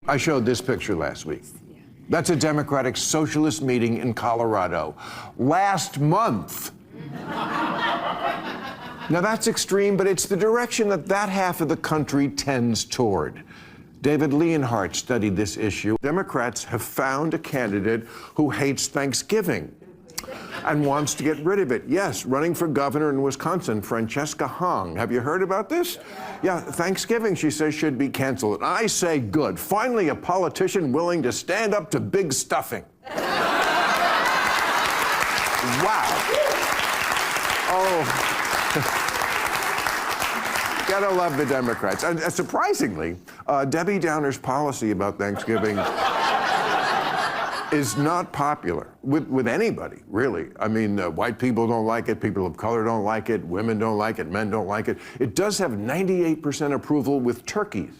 I showed this picture last week. That's a Democratic Socialist meeting in Colorado. Last month. Now that's extreme, but it's the direction that that half of the country tends toward. David Leonhardt studied this issue. Democrats have found a candidate who hates Thanksgiving and wants to get rid of it. Yes, running for governor in Wisconsin, Francesca Hong. Have you heard about this? Yeah, Thanksgiving, she says, should be canceled. And I say, good. Finally, a politician willing to stand up to big stuffing. Wow. Oh. Gotta love the Democrats. And surprisingly, Debbie Downer's policy about Thanksgiving is not popular with anybody, really. I mean, white people don't like it, people of color don't like it, women don't like it, men don't like it. It does have 98% approval with turkeys.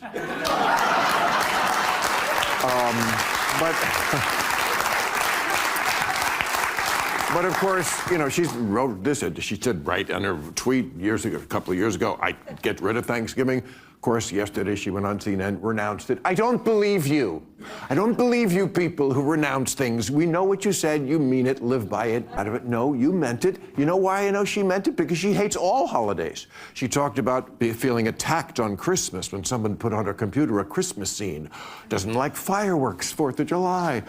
But of course, you know, she wrote this, she said right on her tweet a couple of years ago, I'd get rid of Thanksgiving. Of course, yesterday she went on CNN, renounced it. I don't believe you. I don't believe you people who renounce things. We know what you said, you mean it, live by it. Out of it, no, you meant it. You know why I know she meant it? Because she hates all holidays. She talked about feeling attacked on Christmas when someone put on her computer a Christmas scene. Doesn't like fireworks, 4th of July.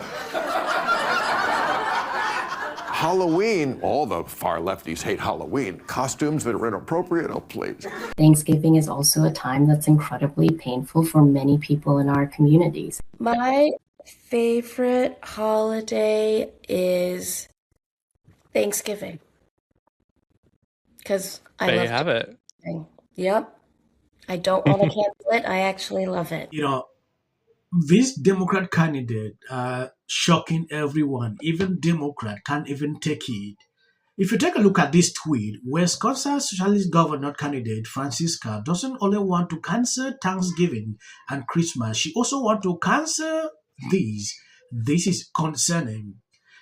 Halloween, all the far lefties hate Halloween. Costumes that are inappropriate, oh please. Thanksgiving is also a time that's incredibly painful for many people in our communities. My favorite holiday is Thanksgiving. Because I love have it. Yep. I don't want to cancel it. I actually love it. You know, this Democrat candidate shocking everyone. Even Democrat can't even take it. If you take a look at this tweet, Wisconsin Socialist Governor candidate Francesca doesn't only want to cancel Thanksgiving and Christmas, she also wants to cancel these. This is concerning.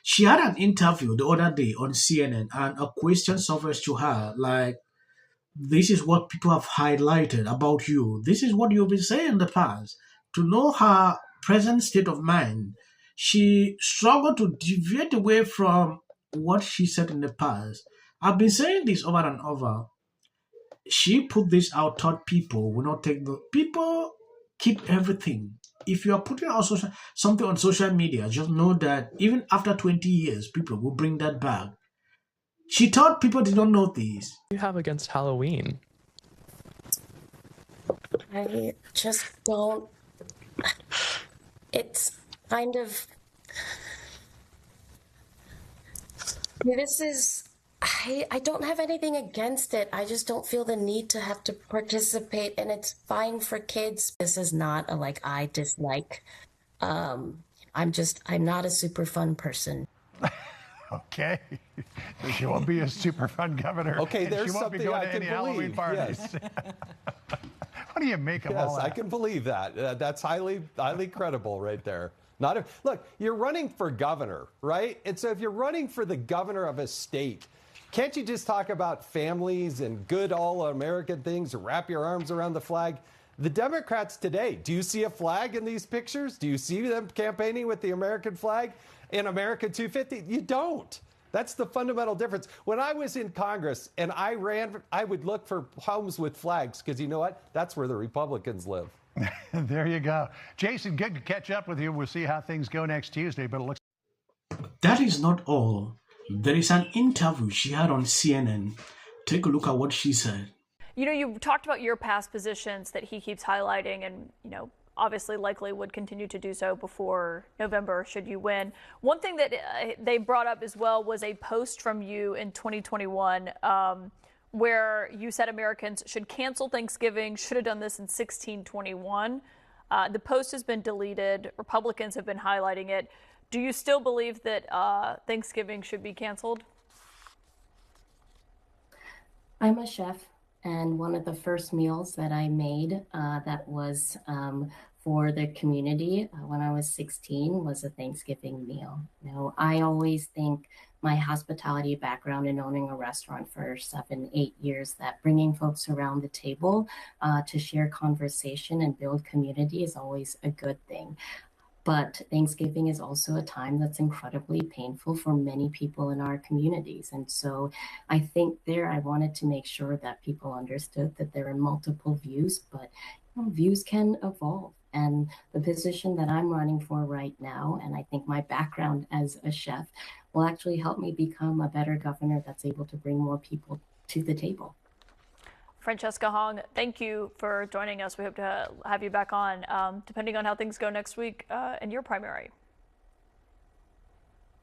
She had an interview the other day on CNN, and a question surfaced to her like, this is what people have highlighted about you. This is what you've been saying in the past. To know her present state of mind, she struggled to deviate away from what she said in the past. I've been saying this over and over. She put this out, thought people will not take the... People keep everything. If you are putting out something on social media, just know that even after 20 years, people will bring that back. She thought people did not know this. What do you have against Halloween? I just don't... It's kind of... This is... I don't have anything against it. I just don't feel the need to have to participate, and it's fine for kids. This is not a, like, I dislike. I'm not a super fun person. Okay. So she won't be a super fun governor. Okay, there's she won't be something going I to can any Halloween believe. parties. Yes. What do you make of all Yes, that? I can believe that. That's highly credible right there. Look, you're running for governor, right? And so if you're running for the governor of a state, can't you just talk about families and good all-American things, wrap your arms around the flag? The Democrats today, do you see a flag in these pictures? Do you see them campaigning with the American flag in America 250? You don't. That's the fundamental difference. When I was in Congress and I would look for homes with flags because you know what? That's where the Republicans live. There you go. Jason, good to catch up with you. We'll see how things go next Tuesday, but it looks... That is not all. There is an interview she had on CNN. Take a look at what she said. You know, you talked about your past positions that he keeps highlighting and, you know, obviously likely would continue to do so before November should you win. One thing that they brought up as well was a post from you in 2021 where you said Americans should cancel Thanksgiving, should have done this in 1621. The post has been deleted. Republicans have been highlighting it. Do you still believe that Thanksgiving should be canceled? I'm a chef, and one of the first meals that I made that was for the community when I was 16 was a Thanksgiving meal. You know, I always think my hospitality background in owning a restaurant for 7, 8 years, that bringing folks around the table to share conversation and build community is always a good thing. But Thanksgiving is also a time that's incredibly painful for many people in our communities. And so I think there I wanted to make sure that people understood that there are multiple views, but views can evolve. And the position that I'm running for right now, and I think my background as a chef, will actually help me become a better governor that's able to bring more people to the table. Francesca Hong, thank you for joining us. We hope to have you back on, depending on how things go next week in your primary.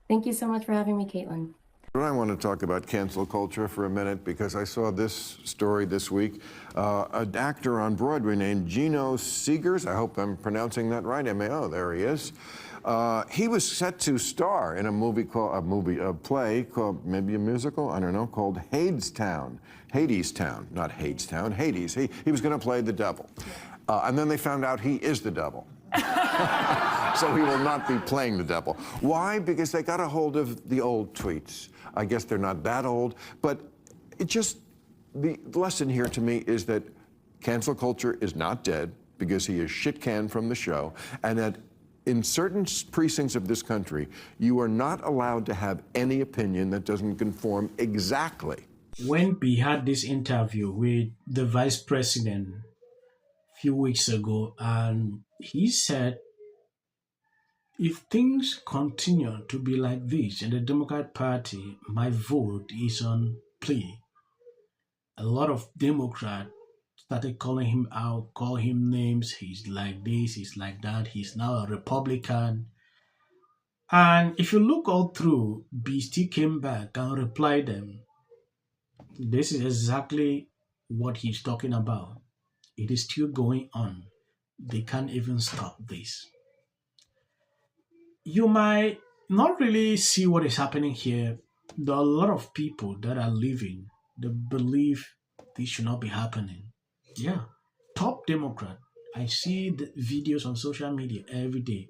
Thank you so much for having me, Caitlin. I want to talk about cancel culture for a minute because I saw this story this week. An actor on Broadway named Gino Segers, I hope I'm pronouncing that right, M-A-O, there he is. He was set to star in a play called, maybe a musical, I don't know, called Hadestown. Hadestown, not Hadestown, Hades. He was going to play the devil. And then they found out he is the devil. So he will not be playing the devil. Why? Because they got a hold of the old tweets. I guess they're not that old, but the lesson here to me is that cancel culture is not dead because he is shit-canned from the show, and that in certain precincts of this country, you are not allowed to have any opinion that doesn't conform exactly. When we had this interview with the vice president a few weeks ago, and he said, if things continue to be like this in the Democrat Party, my vote is on plea. A lot of Democrats started calling him out, call him names. He's like this, he's like that. He's now a Republican. And if you look all through, Beastie came back and replied them. This is exactly what he's talking about. It is still going on. They can't even stop this. You might not really see what is happening here. There are a lot of people that are living that believe this should not be happening. Yeah, top Democrat. I see the videos on social media every day,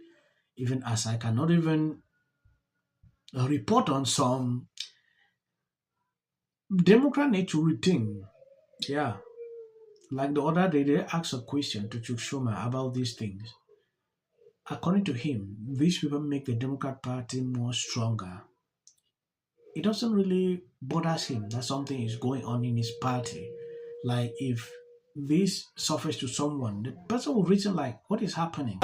even as I cannot even report on some. Democrat need to rethink. Yeah, like the other day, they asked a question to Chuck Schumer about these things. According to him, these people make the Democrat Party more stronger. It doesn't really bother him that something is going on in his party. Like if this suffers to someone, the person will reason like, what is happening?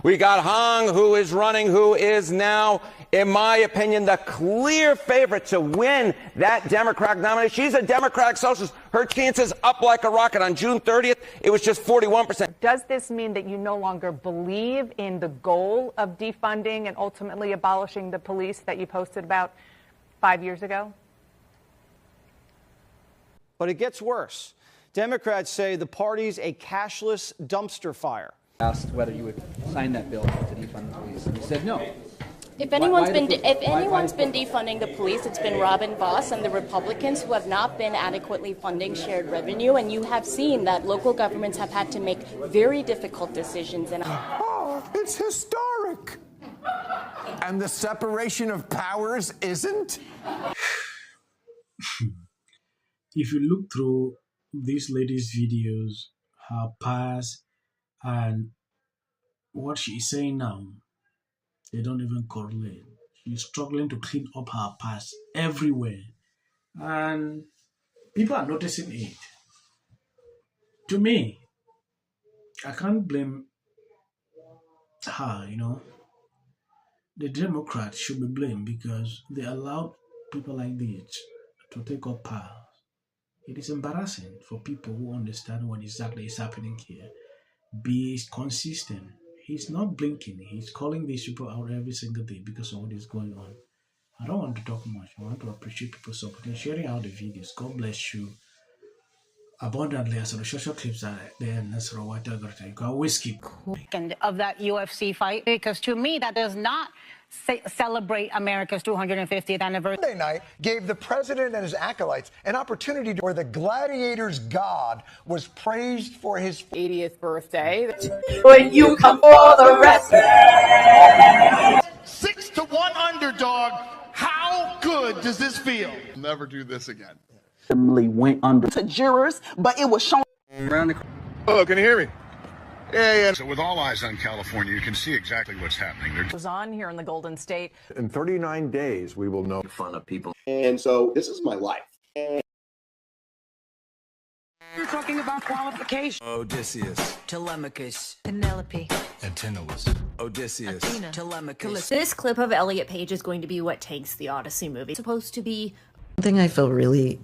We got Hong, who is running, who is now, in my opinion, the clear favorite to win that Democratic nomination. She's a Democratic socialist. Her chances up like a rocket. On June 30th, it was just 41%. Does this mean that you no longer believe in the goal of defunding and ultimately abolishing the police that you posted about 5 years ago? But it gets worse. Democrats say the party's a cashless dumpster fire. Asked whether you would sign that bill to defund the police, and you said no. If anyone's been defunding the police, it's been Robin Voss and the Republicans who have not been adequately funding shared revenue, and you have seen that local governments have had to make very difficult decisions. And it's historic. And the separation of powers isn't? If you look through this lady's videos, her past, and what she is saying now, they don't even correlate. She's struggling to clean up her past everywhere. And people are noticing it. To me, I can't blame her, The Democrats should be blamed because they allowed people like this to take up power. It is embarrassing for people who understand what exactly is happening here. Be consistent. He's not blinking. He's calling these people out every single day because of what is going on. I don't want to talk much. I want to appreciate people's support and sharing out the videos. God bless you abundantly. As the social clips are there, and that's what you can always keep. Of that UFC fight, because to me that does not celebrate America's 250th anniversary. Monday night gave the president and his acolytes an opportunity where the gladiator's God was praised for his 80th birthday. When you come for the rest. 6-1 underdog. How good does this feel? Never do this again. Went under to jurors, but it was shown. Hello, can you hear me? Yeah. So with all eyes on California, you can see exactly what's happening. It goes on here in the Golden State. In 39 days, we will know. Fun of people. And so this is my life. You're talking about qualification. Odysseus, Telemachus, Penelope, Antinous, Odysseus, Athena, Telemachus. This clip of Elliot Page is going to be what takes the Odyssey movie. It's supposed to be One thing I feel really